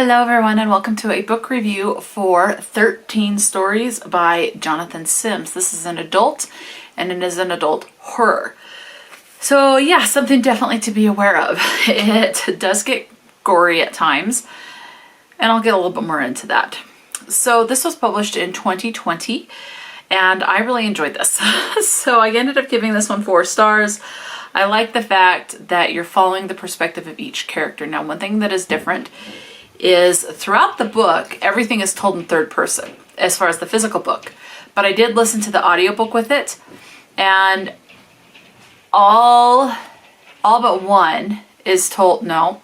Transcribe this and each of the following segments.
Hello everyone and welcome to a book review for 13 Stories by Jonathan Sims. This is an adult and it is an adult horror. So yeah, something definitely to be aware of. It does get gory at times and I'll get a little bit more into that. So this was published in 2020 and I really enjoyed this. So I ended up giving this one 4 stars. I like the fact that you're following the perspective of each character. Now, one thing that is different is throughout the book, everything is told in third person as far as the physical book. But I did listen to the audiobook with it, and all but one is told, no,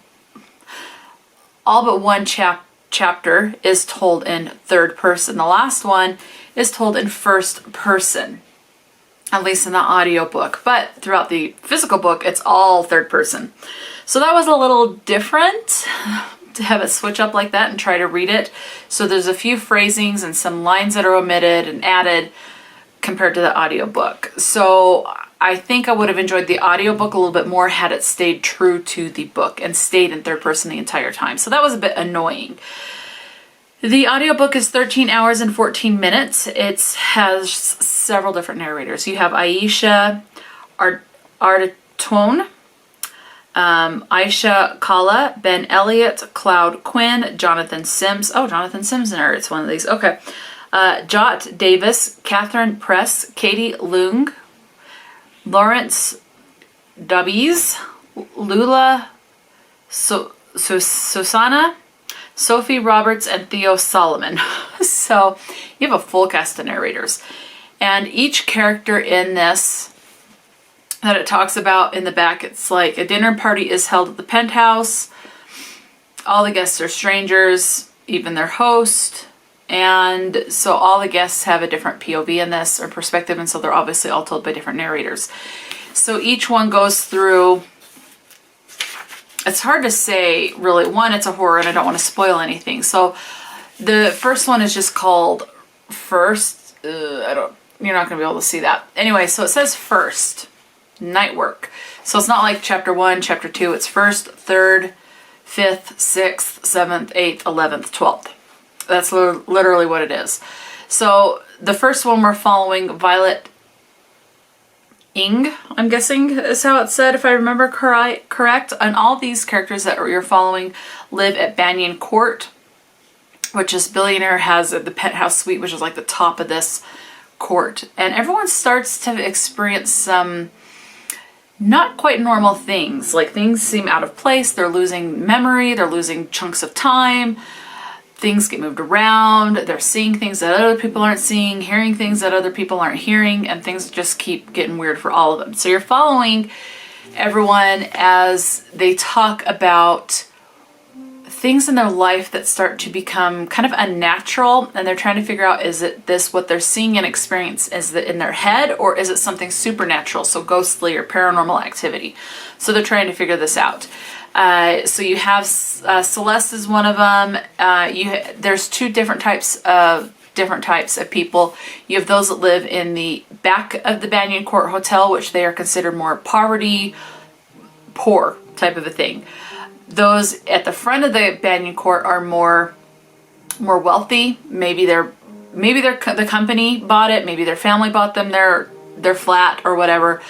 all but one chapter is told in third person. The last one is told in first person, at least in the audiobook. But throughout the physical book, it's all third person. So that was a little different to have it switch up like that and try to read it. So there's a few phrasings and some lines that are omitted and added compared to the audiobook. So I think I would have enjoyed the audiobook a little bit more had it stayed true to the book and stayed in third person the entire time. So that was a bit annoying. The audiobook is 13 hours and 14 minutes. It has several different narrators. You have Aisha Artone, Aisha Kala, Ben Elliott, Cloud Quinn, Jonathan Sims. Oh, Jonathan Sims narrates one of these. Okay. Jot Davis, Catherine Press, Katie Leung, Lawrence Dubbies, Lula Susanna, Sophie Roberts, and Theo Solomon. So you have a full cast of narrators. And each character in this that it talks about in the back, it's like a dinner party is held at the penthouse. All the guests are strangers, even their host. And so all the guests have a different POV in this or perspective, and so they're obviously all told by different narrators. So each one goes through, it's hard to say really. One, it's a horror and I don't want to spoil anything. So the first one is just called First. You're not going to be able to see that. Anyway, so it says First. Night work. So it's not like chapter 1, chapter 2. It's 1st, 3rd, 5th, 6th, 7th, 8th, 11th, 12th. That's literally what it is. So the first one we're following Violet Ing, I'm guessing is how it's said, if I remember correct. And all these characters that you're following live at Banyan Court, which this billionaire has the penthouse suite, which is like the top of this court. And everyone starts to experience some not quite normal things. Like things seem out of place. They're losing memory. They're losing chunks of time. Things get moved around. They're seeing things that other people aren't seeing, hearing things that other people aren't hearing, and things just keep getting weird for all of them. So you're following everyone as they talk about things in their life that start to become kind of unnatural, and they're trying to figure out, is it this what they're seeing and experience? Is it in their head, or is it something supernatural, so ghostly or paranormal activity? So they're trying to figure this out. So you have Celeste is one of them. There's 2 different types of people. You have those that live in the back of the Banyan Court Hotel, which they are considered more poor type of a thing. Those at the front of the Banyan Court are more wealthy. Maybe the company bought it. Maybe their family bought them their flat or whatever.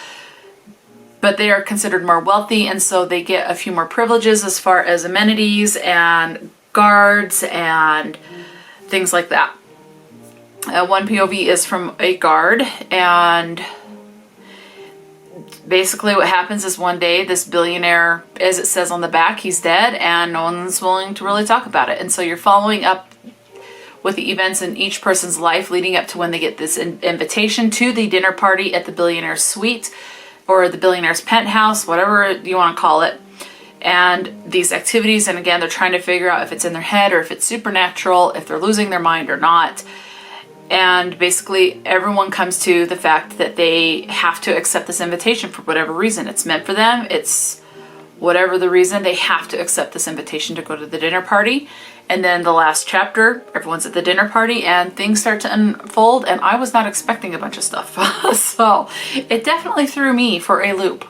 But they are considered more wealthy, and so they get a few more privileges as far as amenities and guards and things like that. One POV is from a guard, and basically what happens is one day this billionaire, as it says on the back, he's dead and no one's willing to really talk about it. And so you're following up with the events in each person's life leading up to when they get this invitation to the dinner party at the billionaire's suite or the billionaire's penthouse, whatever you want to call it. And these activities, and again, they're trying to figure out if it's in their head or if it's supernatural, if they're losing their mind or not. And basically everyone comes to the fact that they have to accept this invitation for whatever reason. It's meant for them. It's whatever the reason, they have to accept this invitation to go to the dinner party. And then the last chapter, everyone's at the dinner party and things start to unfold, and I was not expecting a bunch of stuff. So it definitely threw me for a loop.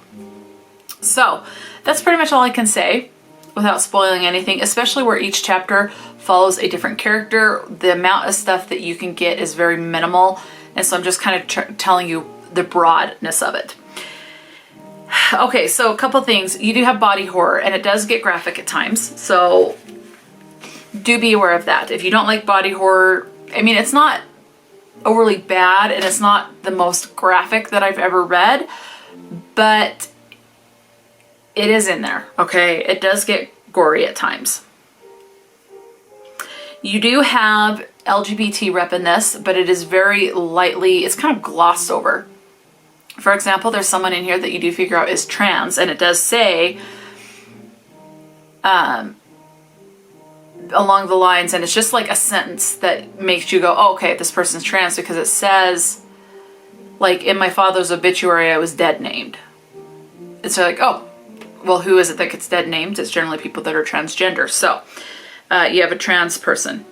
So that's pretty much all I can say. without spoiling anything, especially where each chapter follows a different character. The amount of stuff that you can get is very minimal, and so I'm just kind of telling you the broadness of it. Okay, so a couple things. You do have body horror, and it does get graphic at times, so do be aware of that. If you don't like body horror, I mean, it's not overly bad, and it's not the most graphic that I've ever read, but it is in there, okay? It does get gory at times. You do have LGBT rep in this, but it is very lightly, it's kind of glossed over. For example, there's someone in here that you do figure out is trans, and it does say along the lines, and it's just like a sentence that makes you go, oh, okay, this person's trans, because it says, like, in my father's obituary, I was dead named. And so like, oh, well, who is it that gets dead named? It's generally people that are transgender. So you have a trans person.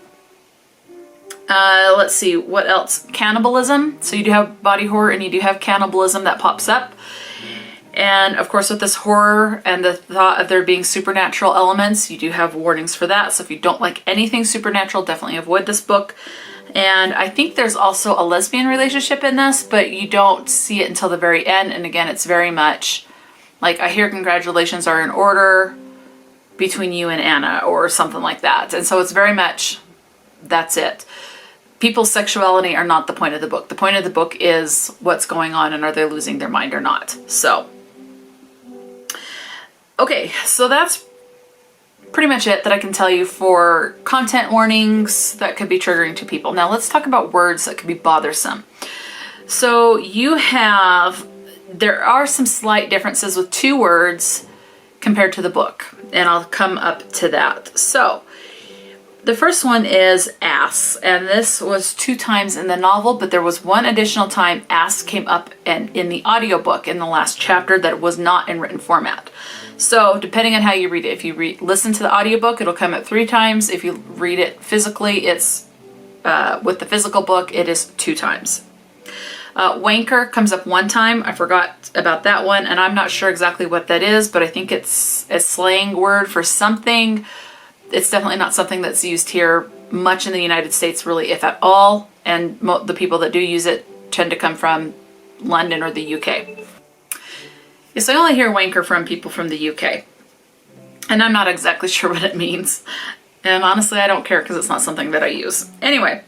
Let's see, what else? Cannibalism. So you do have body horror, and you do have cannibalism that pops up. And of course, with this horror and the thought of there being supernatural elements, you do have warnings for that. So if you don't like anything supernatural, definitely avoid this book. And I think there's also a lesbian relationship in this, but you don't see it until the very end. And again, it's very much like, I hear congratulations are in order between you and Anna, or something like that. And so it's very much, that's it. People's sexuality are not the point of the book. The point of the book is what's going on, and are they losing their mind or not. So, okay, so that's pretty much it that I can tell you for content warnings that could be triggering to people. Now let's talk about words that could be bothersome. So you have, there are some slight differences with 2 words compared to the book, and I'll come up to that. So the first one is ass, and this was 2 times in the novel, but there was 1 additional time ass came up in the audiobook in the last chapter that was not in written format. So depending on how you read it, if you listen to the audiobook, it'll come up 3 times. If you read it physically, it's with the physical book, it is 2 times. Wanker comes up 1 time. I forgot about that one, and I'm not sure exactly what that is, but I think it's a slang word for something. It's definitely not something that's used here much in the United States, really, if at all, and the people that do use it tend to come from London or the UK. Yes, I only hear wanker from people from the UK, and I'm not exactly sure what it means, and honestly I don't care because it's not something that I use. Anyway,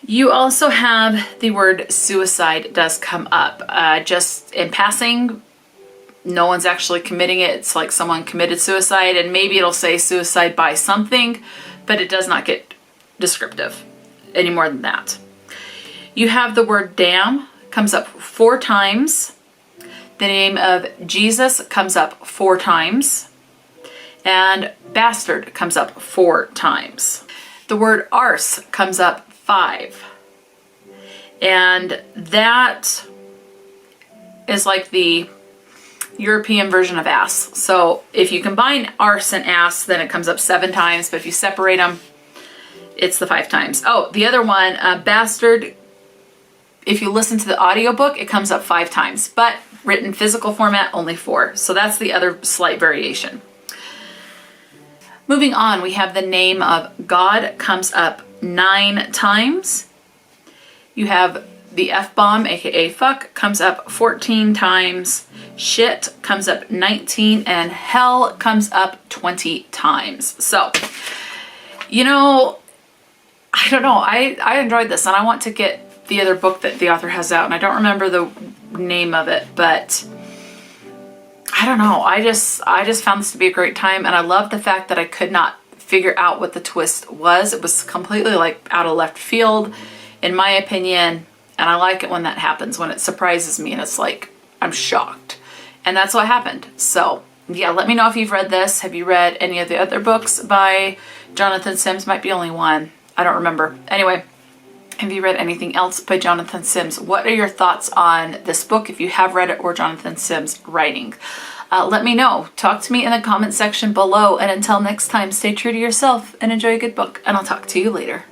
you also have the word suicide does come up. Just in passing, no one's actually committing it. It's like someone committed suicide, and maybe it'll say suicide by something, but it does not get descriptive any more than that. You have the word damn comes up 4 times. The name of Jesus comes up 4 times. And bastard comes up 4 times. The word arse comes up 5. And that is like the European version of ass. So if you combine arse and ass, then it comes up 7 times. But if you separate them, it's the 5 times. Oh, the other one, bastard, if you listen to the audiobook, it comes up 5 times. But written physical format, only 4. So that's the other slight variation. Moving on, we have the name of God comes up 9 times. You have the F-bomb, aka fuck, comes up 14 times. Shit comes up 19, and hell comes up 20 times. So, you know, I don't know. I enjoyed this, and I want to get the other book that the author has out, and I don't remember the name of it, but I don't know. I just found this to be a great time, and I love the fact that I could not figure out what the twist was. It was completely like out of left field, in my opinion, and I like it when that happens, when it surprises me and it's like, I'm shocked. And that's what happened. So yeah, let me know if you've read this. Have you read any of the other books by Jonathan Sims? Might be only one. I don't remember. Anyway, have you read anything else by Jonathan Sims? What are your thoughts on this book, if you have read it, or Jonathan Sims' writing? Let me know. Talk to me in the comment section below. And until next time, stay true to yourself and enjoy a good book. And I'll talk to you later.